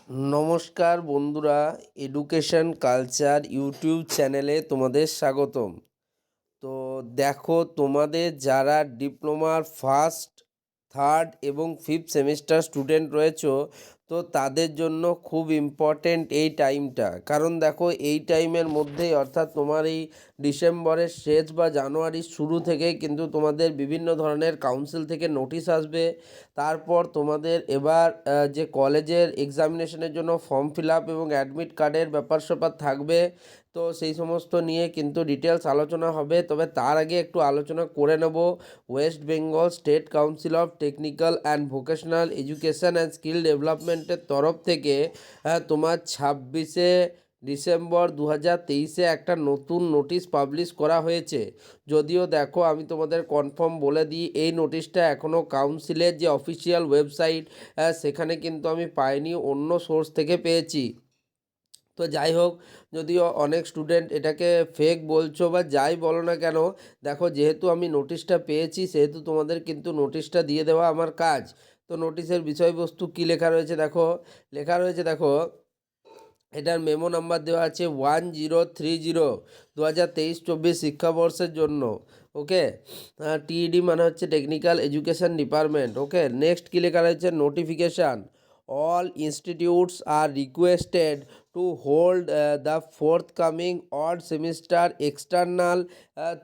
নমস্কার বন্ধুরা, education culture YouTube চ্যানেলে তোমাদের স্বাগতম। তো দেখো, তোমাদের যারা ডিপ্লোমার ফার্স্ট, থার্ড এবং ফিফথ সেমিস্টার স্টুডেন্ট রয়েছো, তো তাদের জন্য খুব ইম্পর্টেন্ট এই টাইমটা। কারণ দেখো, এই টাইমের মধ্যেই অর্থাৎ তোমার এই ডিসেম্বরের শেষ বা জানুয়ারির শুরু থেকেই কিন্তু তোমাদের বিভিন্ন ধরনের কাউন্সিল থেকে নোটিশ আসবে। তারপর তোমাদের এবার যে কলেজের এক্সামিনেশনের জন্য ফর্ম ফিল আপ এবং অ্যাডমিট কার্ডের ব্যাপার স্যাপার থাকবে। তো সেই সমস্ত নিয়ে কিন্তু ডিটেলস আলোচনা হবে। তবে তার আগে একটু আলোচনা করে নেব West Bengal state council of technical and vocational education and skill ডেভেলপমেন্টের তরফ থেকে তোমার 26শে ডিসেম্বর 2023 একটা নতুন নোটিশ পাবলিশ করা হয়েছে। যদিও দেখো, আমি তোমাদের কনফার্ম বলে দিই, এই নোটিশটা এখনও কাউন্সিলের যে অফিসিয়াল ওয়েবসাইট সেখানে কিন্তু আমি পাইনি, অন্য সোর্স থেকে পেয়েছি। তো যাই হোক, যদিও অনেক স্টুডেন্ট এটাকে ফেক বলছো বা যাই বলো না কেন, দেখো যেহেতু আমি নোটিশটা পেয়েছি সেহেতু তোমাদের কিন্তু নোটিশটা দিয়ে দেওয়া আমার কাজ। তো নোটিশের বিষয়বস্তু কী লেখা রয়েছে দেখো, লেখা রয়েছে দেখো, এটার মেমো নাম্বার দেওয়া আছে 1030, 2023-24 শিক্ষাবর্ষের জন্য। ওকে, টিইডি মানে হচ্ছে টেকনিক্যাল এডুকেশন ডিপার্টমেন্ট। ওকে, নেক্সট কী লেখা রয়েছে, notification. All institutes are requested to hold the forthcoming odd semester external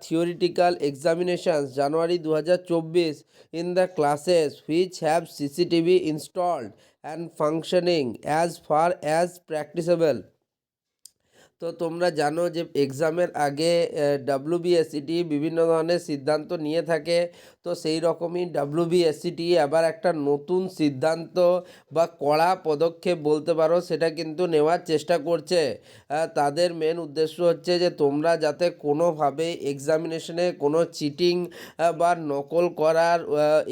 theoretical examinations January 2024 in the classes which have CCTV installed and functioning as far as practicable। তো তোমরা জানো যে এক্সামের আগে ডাব্লিউবিএসসিটি বিভিন্ন ধরনের সিদ্ধান্ত নিয়ে থাকে। তো সেই রকমই ডাব্লিউবিএসসিটি আবার একটা নতুন সিদ্ধান্ত বা কড়া পদক্ষেপ বলতে পারো, সেটা কিন্তু নেওয়ার চেষ্টা করছে। তাদের মেন উদ্দেশ্য হচ্ছে যে তোমরা যাতে কোনোভাবে এক্সামিনেশনে কোনো চিটিং বা নকল করার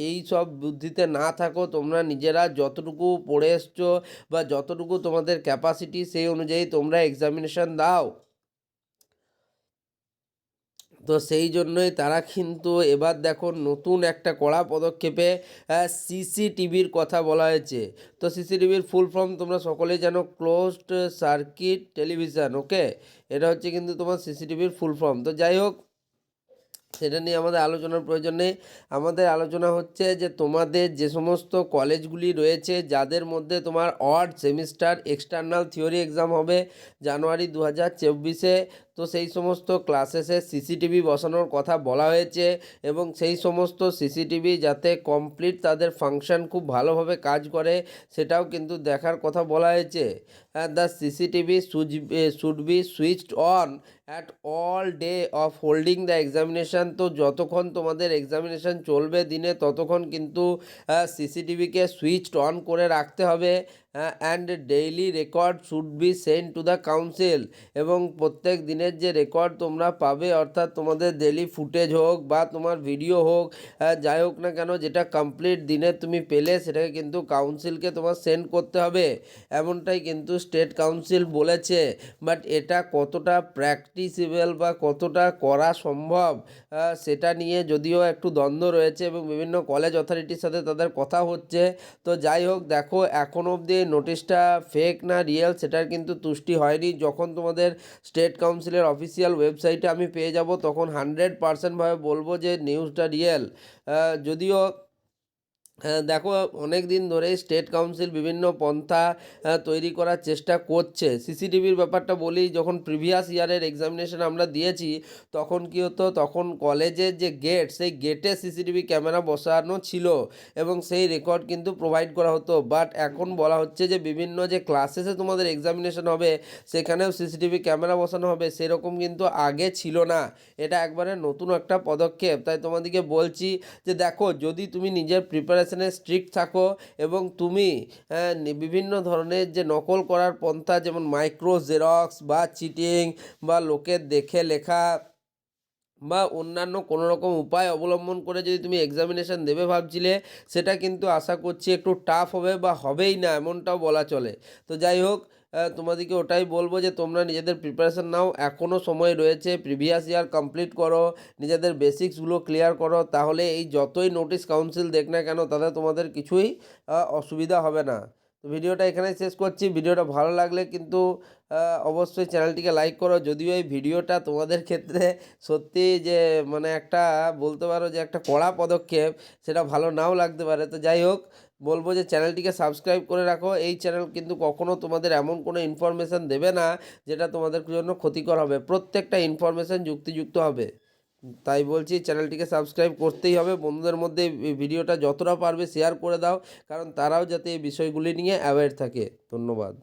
এই সব বুদ্ধিতে না থাকো। তোমরা নিজেরা যতটুকু পড়ে এসছো বা যতটুকু তোমাদের ক্যাপাসিটি সেই অনুযায়ী তোমরা এক্সামিনেশন দাও। তো সেই জন্যই তারা কিন্তু এবার দেখো নতুন একটা কড়া পদক্ষেপে সিসিটিভির কথা বলা হয়েছে। তো সিসিটিভির ফুল ফর্ম তোমরা সকলেই জানো, ক্লোজড সার্কিট টেলিভিশন। ওকে, এটা হচ্ছে কিন্তু তোমার সিসিটিভির ফুল ফর্ম। তো যাই হোক, সেটা নিয়ে আমাদের আলোচনার প্রয়োজন নেই। আমাদের আলোচনা হচ্ছে যে তোমাদের যে সমস্ত কলেজগুলি রয়েছে যাদের মধ্যে তোমার odd semester external theory exam হবে জানুয়ারি 2024-এ, তো সেই সমস্ত ক্লাসেসে সিসিটিভি বসানোর কথা বলা হয়েছে এবং সেই সমস্ত সিসিটিভি যাতে কমপ্লিট তাদের ফাংশন খুব ভালোভাবে কাজ করে সেটাও কিন্তু দেখার কথা বলা হয়েছে। The CCTV should be switched on at all day of holding the examination. তো যতক্ষণ তোমাদের এক্সামিনেশান চলবে দিনে ততক্ষণ কিন্তু সিসিটিভিকে সুইচড অন করে রাখতে হবে। And daily record should be send to the council. এবং প্রত্যেক দিনের যে রেকর্ড তোমরা পাবে, অর্থাৎ তোমাদের ডেইলি ফুটেজ হোক বা তোমার ভিডিও হোক, যাই হোক না কেন, যেটা কমপ্লিট দিনে তুমি পেলে সেটাকে কিন্তু কাউন্সিলকে তোমার সেন্ড করতে হবে, এমনটাই কিন্তু স্টেট কাউন্সিল বলেছে। বাট এটা কতটা প্র্যাকটিসেবল বা কতটা করা সম্ভব সেটা নিয়ে যদিও একটু দ্বন্দ্ব রয়েছে এবং বিভিন্ন কলেজ অথরিটির সাথে তাদের কথা হচ্ছে। তো যাই হোক, দেখো এখন অবধি নোটিশটা ফেক না রিয়েল সেটার কিন্তু তুষ্টি হয়নি। যখন তোমাদের স্টেট কাউন্সিলের অফিসিয়াল ওয়েবসাইটে আমি পেয়ে যাব তখন 100% বলবো যে নিউজটা রিয়েল। যদিও দেখো, অনেক দিন ধরেই স্টেট কাউন্সিল বিভিন্ন পন্থা তৈরি করার চেষ্টা করছে। সিসিটিভির ব্যাপারটা বলি, যখন প্রিভিয়াস ইয়ারের এক্সামিনেশন আমরা দিয়েছি তখন কী হতো, তখন কলেজের যে গেট সেই গেটে সিসিটিভি ক্যামেরা বসানো ছিল এবং সেই রেকর্ড কিন্তু প্রোভাইড করা হতো। বাট এখন বলা হচ্ছে যে বিভিন্ন যে ক্লাসেসে তোমাদের এক্সামিনেশন হবে সেখানেও সিসিটিভি ক্যামেরা বসানো হবে, সেরকম কিন্তু আগে ছিল না। এটা একবারে নতুন একটা পদক্ষেপ। তাই তোমাদেরকে বলছি যে দেখো, যদি তুমি নিজের প্রিপারেশনে স্ট্রিক্ট থাকো এবং তুমি বিভিন্ন ধরনের যে নকল করার পন্থা যেমন মাইক্রো জেরক্স বা চিটিং বা লোকের দেখে লেখা বা অন্যান্য কোনো রকম উপায় অবলম্বন করে যদি তুমি এক্সামিনেশান দেবে ভাবছিলে, সেটা কিন্তু আশা করছি একটু টাফ হবে বা হবেই না এমনটাও বলা চলে। তো যাই হোক, তোমাদেরকে ওটাই বলবো যে তোমরা নিজেদের প্রিপারেশান নাও, এখনও সময় রয়েছে। প্রিভিয়াস ইয়ার কমপ্লিট করো, নিজেদের বেসিক্সগুলো ক্লিয়ার করো, তাহলে এই যতই নোটিশ কাউন্সিল দেখ না কেন তাতে তোমাদের কিছুই অসুবিধা হবে না। তো ভিডিওটা এখানেই শেষ করছি। ভিডিওটা ভালো লাগলে কিন্তু অবশ্যই চ্যানেলটিকে লাইক করো। যদিও এই ভিডিওটা তোমাদের ক্ষেত্রে সত্যি যে মানে একটা বলতে পারো যে একটা কড়া পদক্ষেপ, সেটা ভালো নাও লাগতে পারে। তো যাই হোক, বলবো যে চ্যানেলটিকে সাবস্ক্রাইব করে রাখো। এই চ্যানেল কিন্তু কখনো তোমাদের এমন কোনো ইনফরমেশান দেবে না যেটা তোমাদের জন্য ক্ষতিকর হবে। প্রত্যেকটা ইনফরমেশান যুক্তিযুক্ত হবে। তাই বলছি চ্যানেলটিকে সাবস্ক্রাইব করতেই হবে। বন্ধুদের মধ্যে এই ভিডিওটা যতটা পারবে শেয়ার করে দাও, কারণ তারাও যাতে এই বিষয়গুলি নিয়ে অ্যাওয়্যার থাকে। ধন্যবাদ।